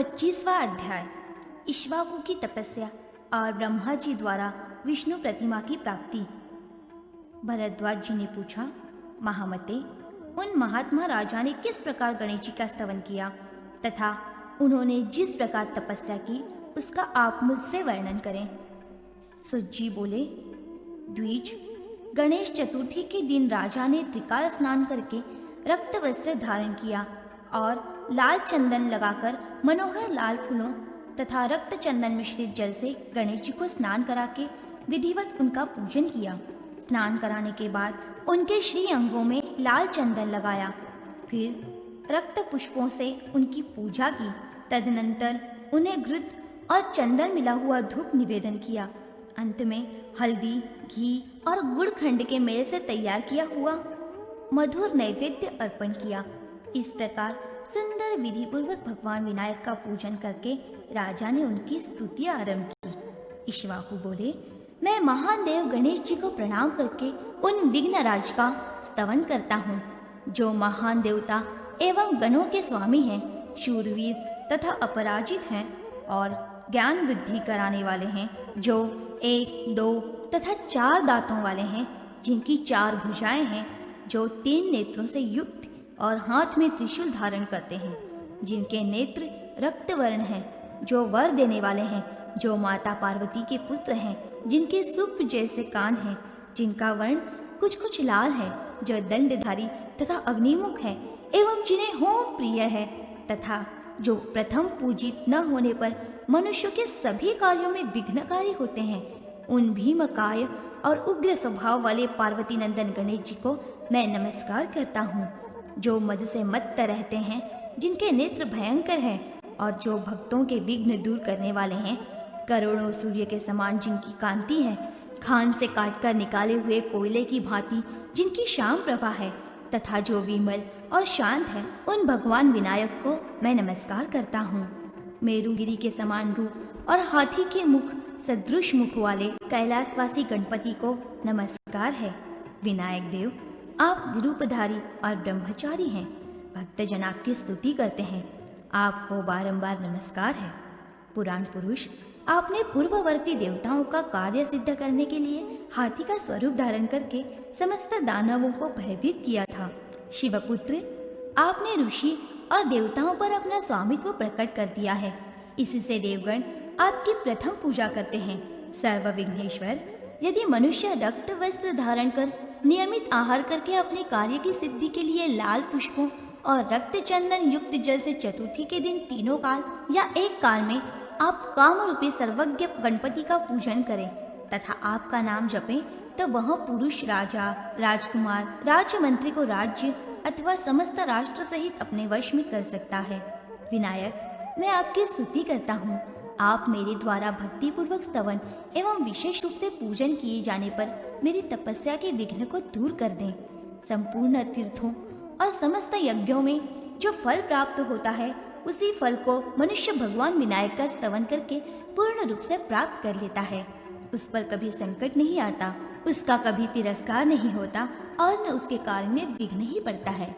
25वां अध्याय इक्ष्वाकु की तपस्या और ब्रह्मा जी द्वारा विष्णु प्रतिमा की प्राप्ति। भरद्वाज जी ने पूछा, महामते, उन महात्मा राजा ने किस प्रकार गणेश जी का स्तवन किया तथा उन्होंने जिस प्रकार तपस्या की उसका आप मुझसे वर्णन करें। सुत जी बोले, द्विज, गणेश चतुर्थी के दिन राजा ने त्रिकाल स्नान करके रक्त वस्त्र धारण किया और लाल चंदन लगाकर मनोहर लाल फूलों तथा रक्त चंदन मिश्रित जल से गणेश जी को स्नान करा के विधिवत उनका पूजन किया। स्नान कराने के बाद उनके श्री अंगों में लाल चंदन लगाया, फिर रक्त पुष्पों से उनकी पूजा की। तदनंतर उन्हें घृत और चंदन मिला हुआ धूप निवेदन किया। अंत में हल्दी, घी और गुड़ खंड के मेल से तैयार किया हुआ मधुर नैवेद्य अर्पण किया। इस प्रकार सुंदर विधि पूर्वक भगवान विनायक का पूजन करके राजा ने उनकी स्तुति आरंभ की। इक्ष्वाकु बोले, मैं महान देव गणेश जी को प्रणाम करके उन विघ्नराज का स्तवन करता हूँ, जो महान देवता एवं गणों के स्वामी हैं, शूरवीर तथा अपराजित हैं और ज्ञान वृद्धि कराने वाले हैं, जो 1, 2 तथा 4 दांतों वाले हैं, जिनकी 4 भुजाएं हैं, जो 3 नेत्रों से युक्त और हाथ में त्रिशूल धारण करते हैं, जिनके नेत्र रक्त वर्ण हैं, जो वर देने वाले हैं, जो माता पार्वती के पुत्र हैं, जिनके सुप्र जैसे कान हैं, जिनका वर्ण कुछ कुछ लाल है, जो दंडधारी तथा अग्निमुख है एवं जिन्हें होम प्रिय है, तथा जो प्रथम पूजित न होने पर मनुष्यों के सभी कार्यों में विघ्नकारी होते हैं, उन भीमकाय और उग्र स्वभाव वाले पार्वती नंदन गणेश जी को मैं नमस्कार करता हूँ, जो मद से मत्त रहते हैं, जिनके नेत्र भयंकर हैं और जो भक्तों के विघ्न दूर करने वाले हैं, करोड़ों सूर्य के समान जिनकी कांति है, खान से काटकर निकाले हुए कोयले की भांति जिनकी श्याम प्रभा है, तथा जो विमल और शांत है, उन भगवान विनायक को मैं नमस्कार करता हूँ। मेरुगिरी के समान रूप और हाथी के मुख सदृश मुख वाले कैलाशवासी गणपति को नमस्कार है। विनायक देव, आप विरूपधारी और ब्रह्मचारी हैं। भक्तजन आपकी स्तुति करते हैं, आपको बारंबार नमस्कार है। पुराण पुरुष, आपने पूर्ववर्ती देवताओं का कार्य सिद्ध करने के लिए हाथी का स्वरूप धारण करके समस्त दानवों को भयभीत किया था। शिवपुत्र, आपने ऋषि और देवताओं पर अपना स्वामित्व प्रकट कर दिया है। इससे देवगण आपकी प्रथम पूजा करते हैं। सर्व विघ्नेश्वर, यदि मनुष्य रक्त वस्त्र धारण कर नियमित आहार करके अपने कार्य की सिद्धि के लिए लाल पुष्पों और रक्त चंदन युक्त जल से चतुर्थी के दिन तीनों काल या एक काल में आप काम रूपी सर्वज्ञ गणपति का पूजन करें तथा आपका नाम जपें, तो वह पुरुष राजा, राजकुमार, राजमंत्री को राज्य अथवा समस्त राष्ट्र सहित अपने वश में कर सकता है। विनायक, मैं आपकी स्तुति करता हूँ। आप मेरे द्वारा भक्ति पूर्वक स्तवन एवं विशेष रूप से पूजन किए जाने पर मेरी तपस्या के विघ्न को दूर कर दें। संपूर्ण तीर्थों और समस्त यज्ञों में जो फल प्राप्त होता है, उसी फल को मनुष्य भगवान विनायक का स्तवन करके पूर्ण रूप से प्राप्त कर लेता है। उस पर कभी संकट नहीं आता, उसका कभी तिरस्कार नहीं होता और न उसके कार्य में विघ्न ही पड़ता है।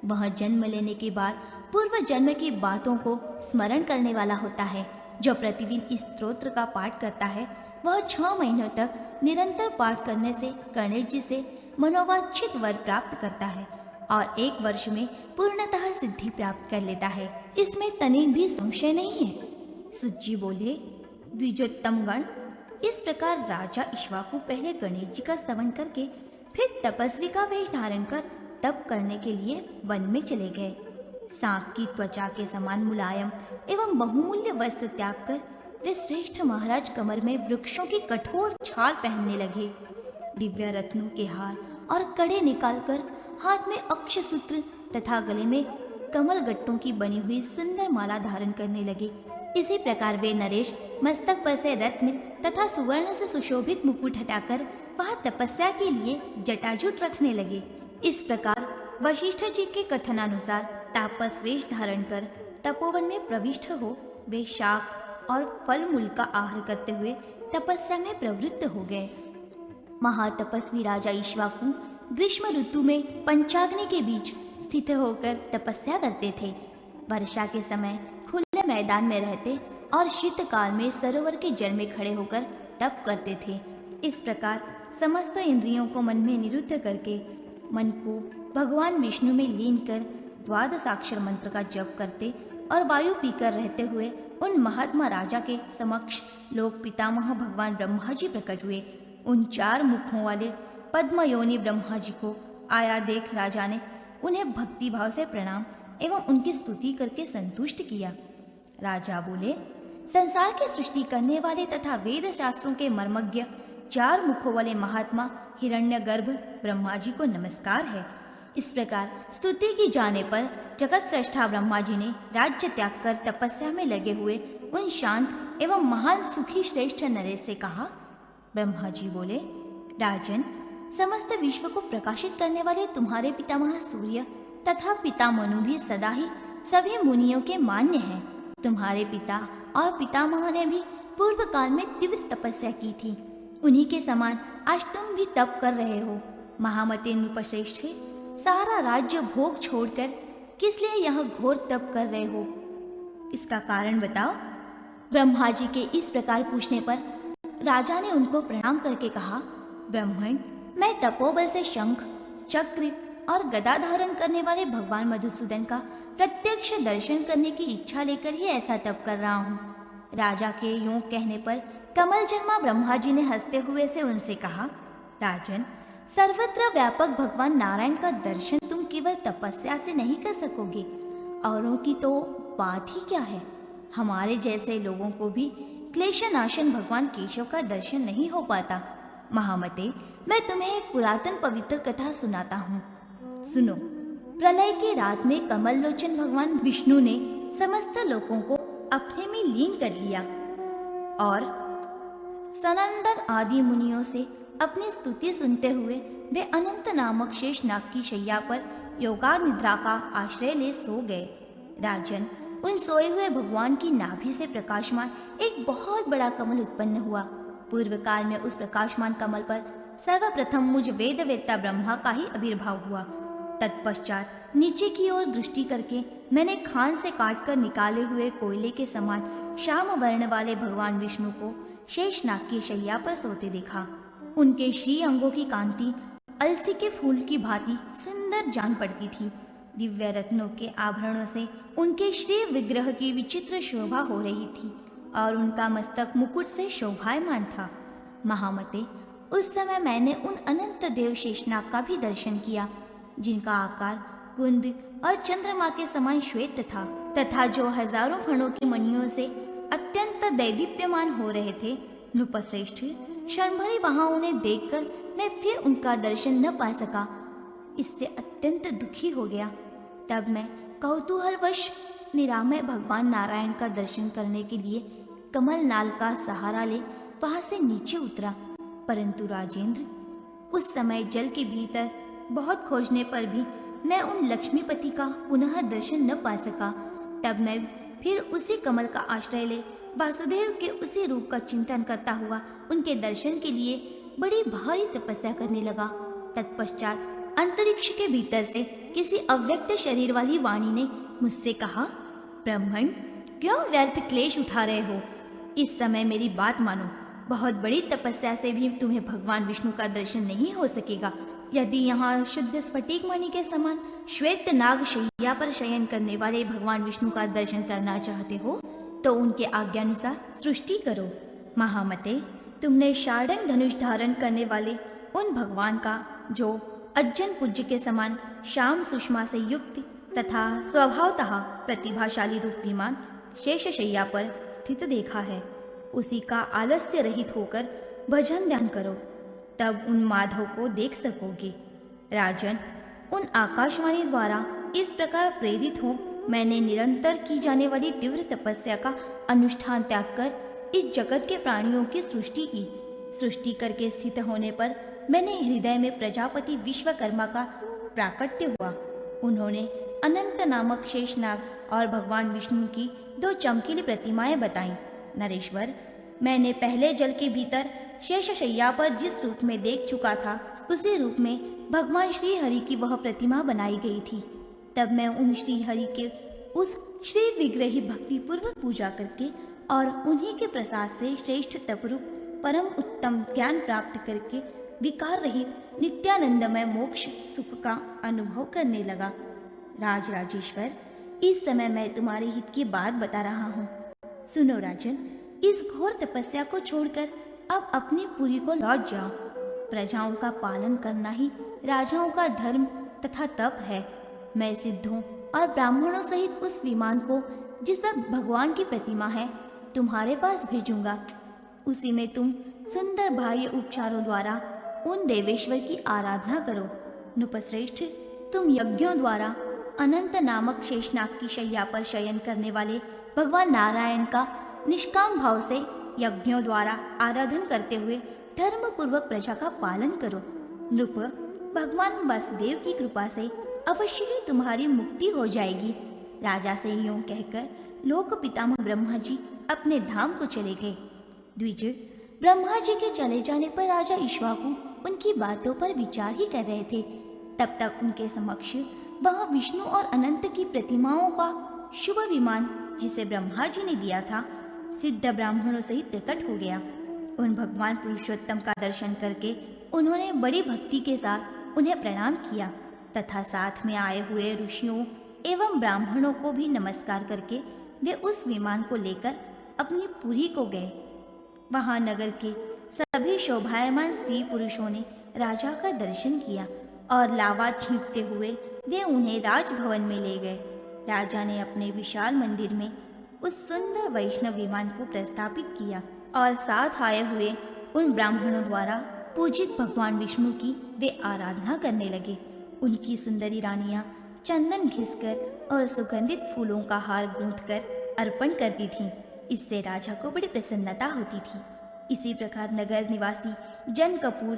वह जन्म लेने के बाद पूर्व जन्म की बातों को स्मरण करने वाला होता है। जो प्रतिदिन इस स्तोत्र का पाठ करता है, वह 6 महीनों तक निरंतर पाठ करने से गणेश जी से मनोवांछित वर प्राप्त करता है और 1 वर्ष में पूर्णतः सिद्धि प्राप्त कर लेता है। इसमें तनिक भी संशय नहीं है। सुत जी बोले, द्विजोत्तम गण, इस प्रकार राजा इक्ष्वाकु पहले गणेश जी का स्तवन करके फिर तपस्वी का वेश धारण कर तप करने के लिए वन में चले गए। सांप की त्वचा के समान मुलायम एवं बहुमूल्य वस्त्र त्याग कर वे श्रेष्ठ महाराज कमर में वृक्षों की कठोर छाल पहनने लगे। दिव्य रत्नों के हार और कड़े निकालकर हाथ में अक्षसूत्र तथा गले में कमल गट्टों की बनी हुई सुंदर माला धारण करने लगे। इसी प्रकार वे नरेश मस्तक पर से रत्न तथा सुवर्ण से सुशोभित मुकुट हटाकर वहां तपस्या के लिए जटाजूट रखने लगे। इस प्रकार वशिष्ठ जी के कथनानुसार तापस वेश धारण कर तपोवन में प्रविष्ट हो वे शाक और फल मूल का आहार करते हुए तपस्या में प्रवृत्त हो गए। महातपस्वी राजा इक्ष्वाकु ग्रीष्म ऋतु में पंचाग्नि के बीच स्थित होकर तपस्या करते थे। वर्षा के समय खुले मैदान में रहते और शीतकाल में सरोवर के जल में खड़े होकर तप करते थे। इस प्रकार समस्त इंद्रियों को मन में निरुद्ध करके मन को भगवान विष्णु में लीन कर द्वादशाक्षर मंत्र का जप करते और वायु पीकर रहते हुए उन महात्मा राजा के समक्ष लोक पितामह भगवान ब्रह्मा जी प्रकट हुए। उन 4 मुखों वाले पद्मयोनि ब्रह्मा जी को आया देख राजा ने उन्हें भक्ति भाव से प्रणाम एवं उनकी स्तुति करके संतुष्ट किया। राजा बोले, संसार की सृष्टि करने वाले तथा वेद शास्त्रों के मर्मज्ञ 4 मुखों वाले महात्मा हिरण्यगर्भ ब्रह्मा जी को नमस्कार है। इस प्रकार स्तुति की जाने पर जगत श्रेष्ठा ब्रह्मा जी ने राज्य त्याग कर तपस्या में लगे हुए उन शांत एवं महान सुखी श्रेष्ठ नरेश से कहा। ब्रह्मा जी बोले, राजन, समस्त विश्व को प्रकाशित करने वाले तुम्हारे पितामह सूर्य तथा पिता मनु भी सदा ही सभी मुनियों के मान्य हैं। तुम्हारे पिता और पितामह ने भी पूर्व काल में तीव्र तपस्या की थी। उन्हीं के समान आज तुम भी तप कर रहे हो। महामते नृपश्रेष्ठ, सारा राज्य भोग छोड़कर किस लिए यह घोर तप कर रहे हो? इसका कारण बताओ। ब्रह्मा जी के इस प्रकार पूछने पर राजा ने उनको प्रणाम करके कहा, ब्राह्मण, मैं तपोबल से शंख, चक्र और गदा धारण करने वाले भगवान मधुसूदन का प्रत्यक्ष दर्शन करने की इच्छा लेकर ही ऐसा तप कर रहा हूँ। राजा के यूं कहने पर कमल जन्मा ब्रह्मा जी ने हंसते हुए से उनसे कहा, राजन, सर्वत्र व्यापक भगवान नारायण का दर्शन तुम केवल तपस्या से नहीं कर सकोगे, औरों की तो बात ही क्या है। हमारे जैसे लोगों को भी क्लेशनाशन भगवान केशव का दर्शन नहीं हो पाता। महामते, मैं तुम्हें एक पुरातन पवित्र कथा सुनाता हूँ, सुनो। प्रलय की रात में कमल लोचन भगवान विष्णु ने समस्त लोगों को अपने में लीन कर लिया और सनंदन आदि मुनियों से अपनी स्तुति सुनते हुए वे अनंत नामक शेष नाग की शैया पर योगा निद्रा का आश्रय ले सो गए। राजन, उन सोए हुए भगवान की नाभि से प्रकाशमान एक बहुत बड़ा कमल उत्पन्न हुआ। पूर्व काल में उस प्रकाशमान कमल पर सर्वप्रथम मुझ वेदवेत्ता ब्रह्मा का ही आविर्भाव हुआ। तत्पश्चात नीचे की ओर दृष्टि करके मैंने खान से काटकर निकाले हुए कोयले के समान श्याम वर्ण वाले भगवान विष्णु को शेषनाग की शैया पर सोते देखा। उनके श्री अंगों की कांति अलसी के फूल की भांति सुंदर जान पड़ती थी। दिव्य रत्नों के आभरणों से उनके श्री विग्रह की विचित्र शोभा हो रही थी और उनका मस्तक मुकुट से शोभायमान था। महामते, उस समय मैंने उन अनंत देव शेषनाग का भी दर्शन किया, जिनका आकार कुंद और चंद्रमा के समान श्वेत था तथा जो हजारों फणों की मणियों से अत्यंत दैदीप्यमान हो रहे थे। नृपश्रेष्ठ, क्षण भरी वहां उन्हें देखकर मैं फिर उनका दर्शन न पा सका। इससे अत्यंत दुखी हो गया। तब मैं कौतूहलवश निरामय भगवान नारायण का दर्शन करने के लिए कमल नाल का सहारा ले वहां से नीचे उतरा। परंतु राजेंद्र, उस समय जल के भीतर बहुत खोजने पर भी मैं उन लक्ष्मीपति का पुनः दर्शन न पा सका। तब मैं फिर उसी कमल का आश्रय ले वासुदेव के उसी रूप का चिंतन करता हुआ उनके दर्शन के लिए बड़ी भारी तपस्या करने लगा। तत्पश्चात अंतरिक्ष के भीतर से किसी अव्यक्त शरीर वाली वाणी ने मुझसे कहा, ब्राह्मण, क्यों व्यर्थ क्लेश उठा रहे हो? इस समय मेरी बात मानो। बहुत बड़ी तपस्या से भी तुम्हें भगवान विष्णु का दर्शन नहीं हो सकेगा। यदि यहाँ शुद्ध स्फटिक मणि के समान श्वेत नाग शैया पर शयन करने वाले भगवान विष्णु का दर्शन करना चाहते हो तो उनके आज्ञानुसार सृष्टि करो। महामते, तुमने शार्दंग धनुष धारण करने वाले उन भगवान का जो अज्जन पूज्य के समान श्याम सुषमा से युक्त तथा स्वभावतः प्रतिभाशाली रूप विमान शेष शैया पर स्थित देखा है। उसी का आलस्य रहित होकर भजन ध्यान करो, तब उन माधव को देख सकोगे। राजन, उन आकाशवाणी द्वारा इस प्रकार प्रेरित हो मैंने निरंतर की जाने वाली तीव्र तपस्या का अनुष्ठान त्याग कर इस जगत के प्राणियों की सृष्टि की। सृष्टि करके स्थित होने पर मैंने हृदय में प्रजापति विश्वकर्मा का प्राकट्य हुआ। उन्होंने अनंत नामक शेषनाग और भगवान विष्णु की 2 चमकीली प्रतिमाएं बताई। नरेश्वर, मैंने पहले जल के भीतर शेष शैया पर जिस रूप में देख चुका था उसी रूप में भगवान श्री हरि की वह प्रतिमा बनाई गई थी। तब मैं उन श्री हरि के उस श्री विग्रही भक्ति पूर्वक पूजा करके और उन्हीं के प्रसाद से श्रेष्ठ तपरूप परम उत्तम ज्ञान प्राप्त करके विकार रहित नित्यानंदमय मोक्ष सुख का अनुभव करने लगा। राजराजेश्वर, इस समय मैं तुम्हारे हित की बात बता रहा हूँ। सुनो राजन, इस घोर तपस्या को छोड़कर अब अपनी पुरी को लौट जाओ। प्रजाओं का पालन करना ही राजाओं का धर्म तथा तप है। मैं सिद्धों और ब्राह्मणों सहित उस विमान को जिस पर भगवान की प्रतिमा है तुम्हारे पास भेजूंगा। उसी में तुम सुंदर बाह्य उपचारों द्वारा उन देवेश्वर की आराधना करो। नृपश्रेष्ठ, तुम यज्ञों द्वारा अनंत नामक शेषनाग की शैया पर शयन करने वाले भगवान नारायण का निष्काम भाव से यज्ञों द्वारा आराधन करते हुए धर्म पूर्वक प्रजा का पालन करो। नृप, भगवान वासुदेव की कृपा से अवश्य ही तुम्हारी मुक्ति हो जाएगी। राजा से यूं कहकर लोक पितामह ब्रह्मा जी अपने धाम को चले गए। द्विज, ब्रह्मा जी के चले जाने पर राजा इक्ष्वाकु उनकी बातों पर विचार ही कर रहे थे। तब तक उनके समक्ष वहां विष्णु और अनंत की प्रतिमाओं का शुभ विमान, जिसे ब्रह्मा जी ने दिया था, सिद्ध ब्राह्मणों सहित प्रकट हो गया। उन भगवान पुरुषोत्तम का दर्शन करके उन्होंने बड़ी भक्ति के साथ उन्हें प्रणाम किया तथा साथ में आए हुए ऋषियों एवं ब्राह्मणों को भी नमस्कार करके वे उस विमान को लेकर अपनी पुरी को गए। वहां नगर के सभी शोभायमान स्त्री पुरुषों ने राजा का दर्शन किया और लावा छींटते हुए वे उन्हें राजभवन में ले गए। राजा ने अपने विशाल मंदिर में उस सुंदर वैष्णव विमान को प्रस्थापित किया और साथ आए हुए उन ब्राह्मणों द्वारा पूजित भगवान विष्णु की वे आराधना करने लगे। उनकी सुंदरी रानियां चंदन घिसकर और सुगंधित फूलों का हार गूंथकर अर्पण करती थीं। इससे राजा को बड़ी प्रसन्नता होती थी। इसी प्रकार नगर निवासी जन कपूर,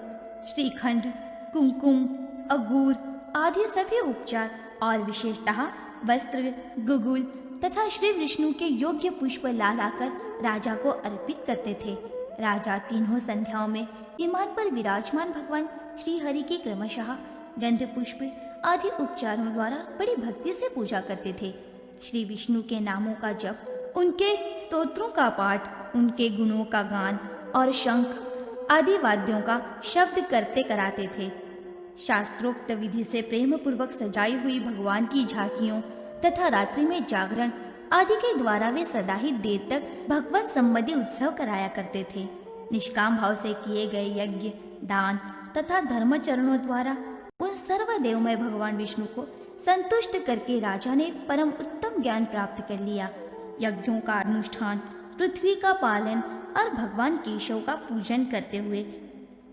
श्रीखंड, कुमकुम, अगूर आदि सभी उपचार और विशेषतः वस्त्र, गुगुल तथा श्री विष्णु के योग्य पुष्प ला लाकर राजा को अर्पित करते थे। राजा तीनों संध्याओं में विमान पर विराजमान भगवान श्री हरि की क्रमशः गंध पुष्प आदि उपचारों द्वारा बड़ी भक्ति से पूजा करते थे। श्री विष्णु के नामों का जप, उनके स्तोत्रों का पाठ, उनके गुणों का गान और शंख आदि वाद्यों का शब्द करते कराते थे। शास्त्रोक्त विधि से प्रेम पूर्वक सजाई हुई भगवान की झांकियों तथा रात्रि में जागरण आदि के द्वारा वे सदा ही देर तक भगवत संबंधी उत्सव कराया करते थे। निष्काम भाव से किए गए यज्ञ, दान तथा धर्मचरणों द्वारा उन सर्वदेवमय भगवान विष्णु को संतुष्ट करके राजा ने परम उत्तम ज्ञान प्राप्त कर लिया। यज्ञों का अनुष्ठान, पृथ्वी का पालन और भगवान केशव का पूजन करते हुए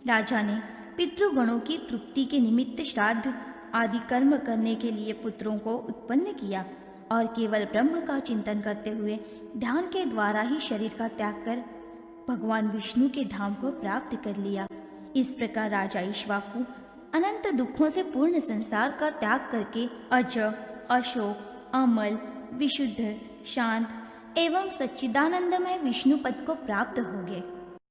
राजा ने पितृगणों की तृप्ति के निमित्त श्राद्ध आदि कर्म करने के लिए पुत्रों को उत्पन्न किया और केवल ब्रह्म का चिंतन करते हुए ध्यान के द्वारा ही शरीर का त्याग कर भगवान विष्णु के धाम को प्राप्त कर लिया। इस प्रकार राजा इक्ष्वाकु अनंत दुखों से पूर्ण संसार का त्याग करके अज, अशोक, अमल, विशुद्ध, शांत एवं सच्चिदानंदमय विष्णु पद को प्राप्त हो गए।